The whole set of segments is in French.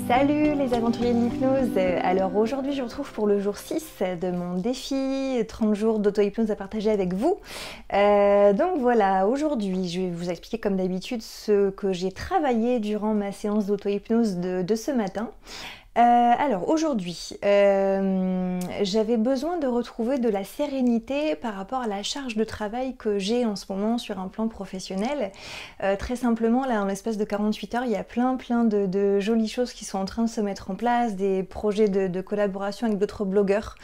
Salut les aventuriers de l'hypnose. Alors aujourd'hui je vous retrouve pour le jour 6 de mon défi 30 jours d'auto-hypnose à partager avec vous. Donc voilà, aujourd'hui je vais vous expliquer comme d'habitude ce que j'ai travaillé durant ma séance d'auto-hypnose de ce matin. Alors aujourd'hui, j'avais besoin de retrouver de la sérénité par rapport à la charge de travail que j'ai en ce moment sur un plan professionnel. Très simplement, là en l'espace de 48 heures, il y a plein de jolies choses qui sont en train de se mettre en place, des projets de collaboration avec d'autres blogueurs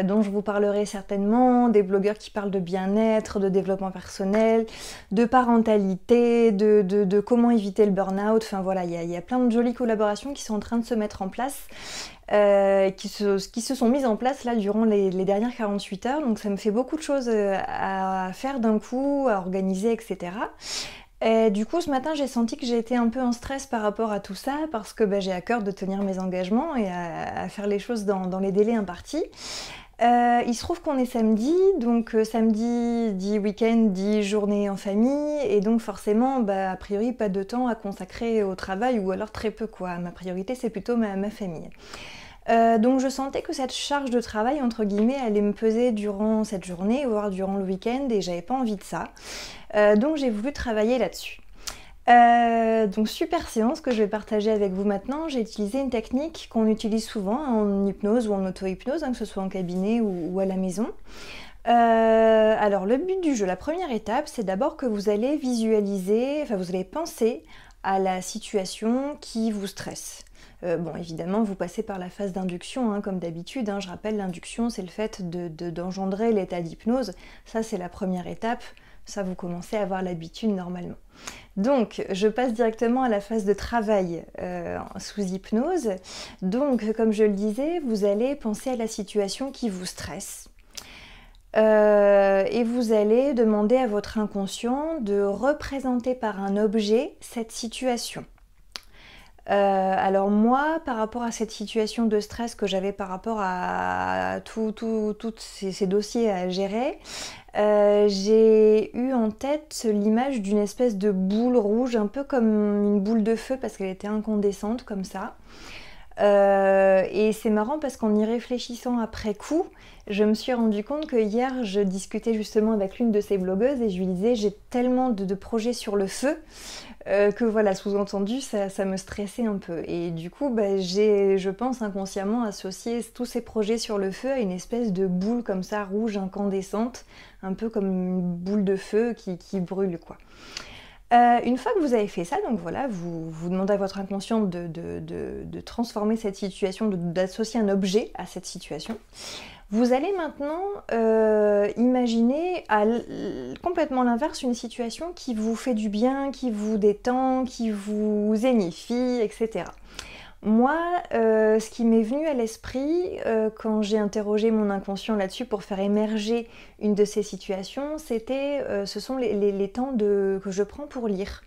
dont je vous parlerai certainement, des blogueurs qui parlent de bien-être, de développement personnel, de parentalité, de comment éviter le burn-out. Enfin voilà, il y a plein de jolies collaborations qui sont en train de se mettre en place. Qui se sont mises en place là durant les dernières 48 heures, donc ça me fait beaucoup de choses à faire d'un coup, à organiser, etc. Et du coup ce matin j'ai senti que j'étais un peu en stress par rapport à tout ça parce que j'ai à cœur de tenir mes engagements et à faire les choses dans les délais impartis. Il se trouve qu'on est samedi, donc samedi dit week-end dit journée en famille, et donc forcément a priori pas de temps à consacrer au travail, ou alors très peu quoi. Ma priorité c'est plutôt ma famille. Donc je sentais que cette charge de travail entre guillemets allait me peser durant cette journée, voire durant le week-end, et j'avais pas envie de ça. Donc j'ai voulu travailler là-dessus. Donc super séance que je vais partager avec vous maintenant. J'ai utilisé une technique qu'on utilise souvent en hypnose ou en auto-hypnose, que ce soit en cabinet ou à la maison. Alors le but du jeu, la première étape, c'est d'abord que vous allez visualiser, enfin vous allez penser à la situation qui vous stresse. Bon, évidemment, vous passez par la phase d'induction, comme d'habitude. Je rappelle, l'induction, c'est le fait d'engendrer l'état d'hypnose. Ça, c'est la première étape. Ça, vous commencez à avoir l'habitude normalement. Donc, je passe directement à la phase de travail sous hypnose. Donc, comme je le disais, vous allez penser à la situation qui vous stresse. Et vous allez demander à votre inconscient de représenter par un objet cette situation. Alors moi, par rapport à cette situation de stress que j'avais par rapport à tous ces dossiers à gérer, j'ai eu en tête l'image d'une espèce de boule rouge, un peu comme une boule de feu parce qu'elle était incandescente comme ça. Et c'est marrant parce qu'en y réfléchissant après coup, je me suis rendu compte que hier je discutais justement avec l'une de ces blogueuses et je lui disais j'ai tellement de projets sur le feu que voilà, sous-entendu ça me stressait un peu, et du coup j'ai, je pense inconsciemment, associé tous ces projets sur le feu à une espèce de boule comme ça rouge incandescente, un peu comme une boule de feu qui brûle quoi. Une fois que vous avez fait ça, donc voilà, vous demandez à votre inconscient de transformer cette situation, d'associer un objet à cette situation. Vous allez maintenant imaginer complètement l'inverse, une situation qui vous fait du bien, qui vous détend, qui vous zénifie, etc. Moi, ce qui m'est venu à l'esprit quand j'ai interrogé mon inconscient là-dessus pour faire émerger une de ces situations, ce sont les temps que je prends pour lire.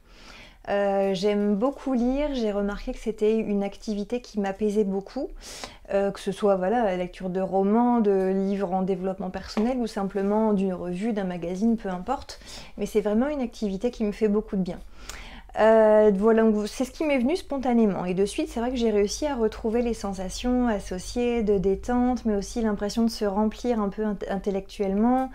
J'aime beaucoup lire, j'ai remarqué que c'était une activité qui m'apaisait beaucoup, que ce soit la lecture de romans, de livres en développement personnel ou simplement d'une revue, d'un magazine, peu importe, mais c'est vraiment une activité qui me fait beaucoup de bien. Voilà, c'est ce qui m'est venu spontanément, et de suite c'est vrai que j'ai réussi à retrouver les sensations associées de détente, mais aussi l'impression de se remplir un peu intellectuellement,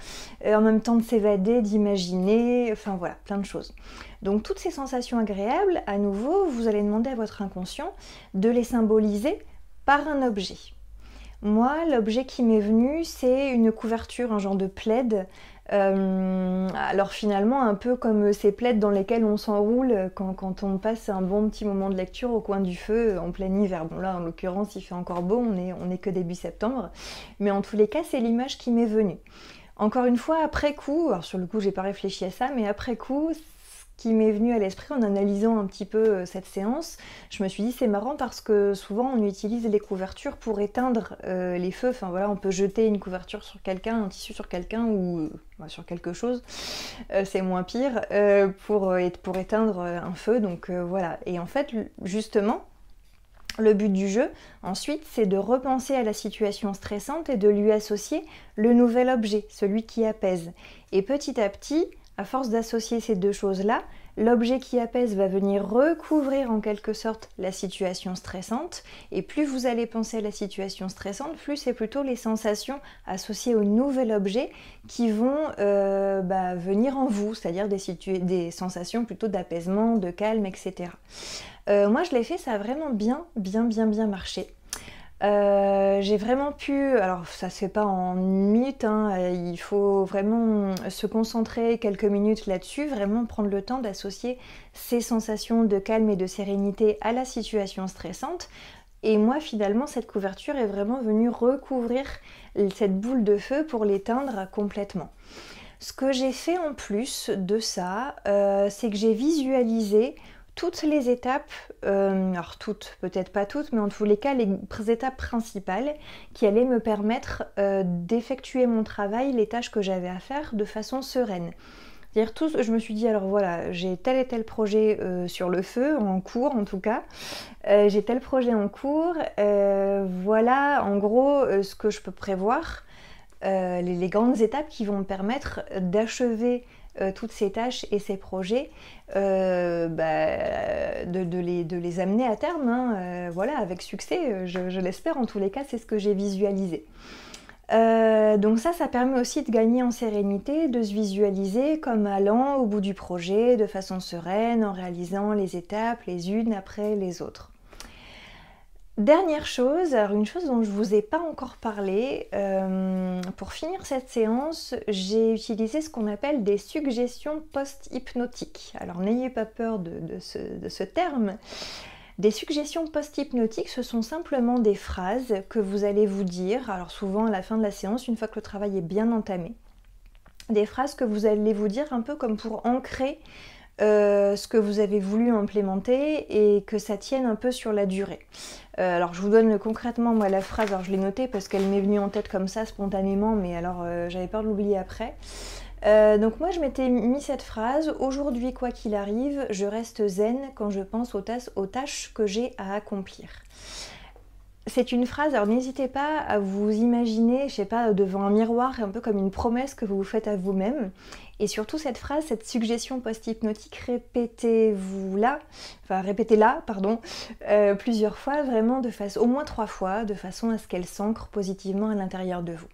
en même temps de s'évader, d'imaginer, enfin voilà, plein de choses. Donc toutes ces sensations agréables, à nouveau, vous allez demander à votre inconscient de les symboliser par un objet. Moi, l'objet qui m'est venu, c'est une couverture, un genre de plaid. Alors finalement, un peu comme ces plaids dans lesquels on s'enroule quand on passe un bon petit moment de lecture au coin du feu en plein hiver. Bon là, en l'occurrence, il fait encore beau, on est que début septembre. Mais en tous les cas, c'est l'image qui m'est venue. Encore une fois, après coup, alors sur le coup, j'ai pas réfléchi à ça, mais après coup, qui m'est venu à l'esprit en analysant un petit peu cette séance, je me suis dit c'est marrant parce que souvent on utilise les couvertures pour éteindre les feux. Enfin voilà, on peut jeter une couverture sur quelqu'un, un tissu sur quelqu'un ou sur quelque chose, c'est moins pire, pour éteindre un feu, donc voilà. Et en fait justement, le but du jeu, ensuite, c'est de repenser à la situation stressante et de lui associer le nouvel objet, celui qui apaise. Et petit à petit, À force d'associer ces deux choses-là, l'objet qui apaise va venir recouvrir en quelque sorte la situation stressante, et plus vous allez penser à la situation stressante, plus c'est plutôt les sensations associées au nouvel objet qui vont venir en vous, c'est-à-dire des sensations plutôt d'apaisement, de calme, etc. Moi je l'ai fait, ça a vraiment bien marché. J'ai vraiment pu, alors ça se fait pas en une minute, hein, il faut vraiment se concentrer quelques minutes là-dessus, vraiment prendre le temps d'associer ces sensations de calme et de sérénité à la situation stressante. Et moi finalement cette couverture est vraiment venue recouvrir cette boule de feu pour l'éteindre complètement. Ce que j'ai fait en plus de ça, c'est que j'ai visualisé toutes les étapes, alors toutes, peut-être pas toutes, mais en tous les cas les étapes principales qui allaient me permettre d'effectuer mon travail, les tâches que j'avais à faire de façon sereine. C'est-à-dire je me suis dit, alors voilà, j'ai tel et tel projet sur le feu, en cours en tout cas, j'ai tel projet en cours, voilà en gros ce que je peux prévoir, les grandes étapes qui vont me permettre d'achever toutes ces tâches et ces projets, de les amener à terme, hein, voilà, avec succès, je l'espère. En tous les cas, c'est ce que j'ai visualisé. Donc ça permet aussi de gagner en sérénité, de se visualiser comme allant au bout du projet de façon sereine, en réalisant les étapes les unes après les autres. Dernière chose, alors une chose dont je ne vous ai pas encore parlé, pour finir cette séance, j'ai utilisé ce qu'on appelle des suggestions post-hypnotiques. Alors n'ayez pas peur de ce terme. Des suggestions post-hypnotiques, ce sont simplement des phrases que vous allez vous dire, alors souvent à la fin de la séance, une fois que le travail est bien entamé, des phrases que vous allez vous dire un peu comme pour ancrer ce que vous avez voulu implémenter et que ça tienne un peu sur la durée. Alors je vous donne concrètement moi la phrase, alors je l'ai notée parce qu'elle m'est venue en tête comme ça spontanément, mais alors j'avais peur de l'oublier après. Donc moi je m'étais mis cette phrase: aujourd'hui quoi qu'il arrive, je reste zen quand je pense aux tâches que j'ai à accomplir. C'est une phrase, alors n'hésitez pas à vous imaginer, je sais pas, devant un miroir, un peu comme une promesse que vous vous faites à vous-même. Et surtout cette phrase, cette suggestion post-hypnotique, répétez-la, plusieurs fois, vraiment au moins 3 fois, de façon à ce qu'elle s'ancre positivement à l'intérieur de vous.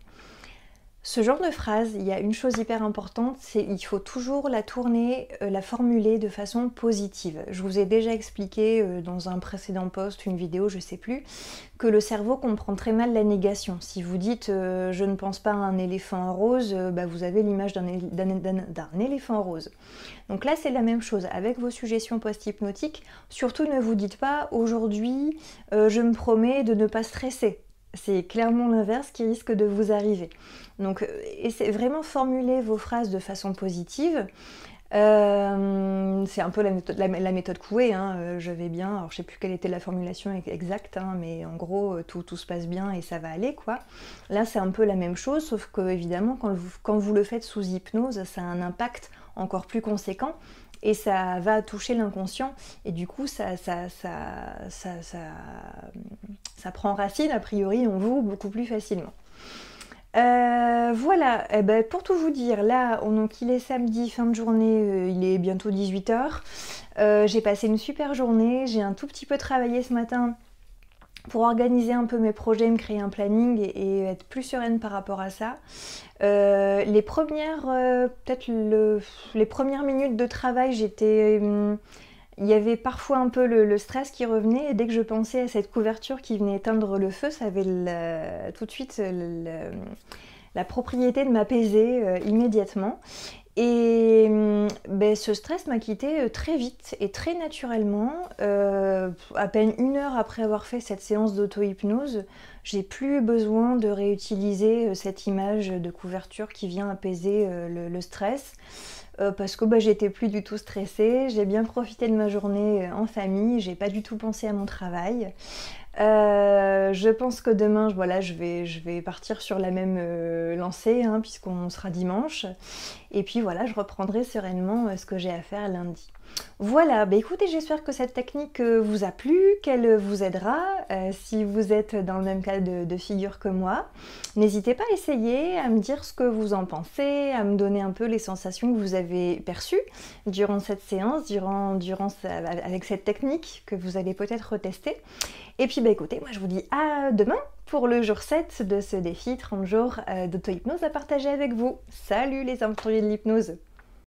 Ce genre de phrase, il y a une chose hyper importante, c'est qu'il faut toujours la tourner, la formuler de façon positive. Je vous ai déjà expliqué dans un précédent post, une vidéo, je sais plus, que le cerveau comprend très mal la négation. Si vous dites je ne pense pas à un éléphant rose, vous avez l'image d'un éléphant rose. Donc là c'est la même chose avec vos suggestions post-hypnotiques. Surtout ne vous dites pas aujourd'hui je me promets de ne pas stresser. C'est clairement l'inverse qui risque de vous arriver. Donc essayez vraiment formuler vos phrases de façon positive. C'est un peu la méthode Coué, hein, je vais bien, alors je sais plus quelle était la formulation exacte, hein, mais en gros tout se passe bien et ça va aller quoi. Là c'est un peu la même chose, sauf que évidemment quand vous le faites sous hypnose, ça a un impact encore plus conséquent et ça va toucher l'inconscient et du coup ça prend racine a priori en vous beaucoup plus facilement. Voilà, pour tout vous dire, là donc il est samedi, fin de journée, il est bientôt 18h. J'ai passé une super journée, j'ai un tout petit peu travaillé ce matin pour organiser un peu mes projets, me créer un planning et être plus sereine par rapport à ça. Les premières minutes de travail, il y avait parfois un peu le stress qui revenait et dès que je pensais à cette couverture qui venait éteindre le feu, ça avait tout de suite la propriété de m'apaiser immédiatement. Et ce stress m'a quitté très vite et très naturellement. À peine 1 heure après avoir fait cette séance d'auto-hypnose, j'ai plus besoin de réutiliser cette image de couverture qui vient apaiser le stress. Parce que j'étais plus du tout stressée, j'ai bien profité de ma journée en famille, j'ai pas du tout pensé à mon travail. Je pense que demain, je vais partir sur la même lancée, hein, puisqu'on sera dimanche. Et puis voilà, je reprendrai sereinement ce que j'ai à faire lundi. Voilà, bah écoutez, j'espère que cette technique vous a plu, qu'elle vous aidera si vous êtes dans le même cas de figure que moi. N'hésitez pas à essayer, à me dire ce que vous en pensez, à me donner un peu les sensations que vous avez perçues durant cette séance, avec cette technique que vous allez peut-être retester. Et puis bah écoutez, moi je vous dis à demain pour le jour 7 de ce défi 30 jours d'auto-hypnose à partager avec vous. Salut les aventuriers de l'hypnose!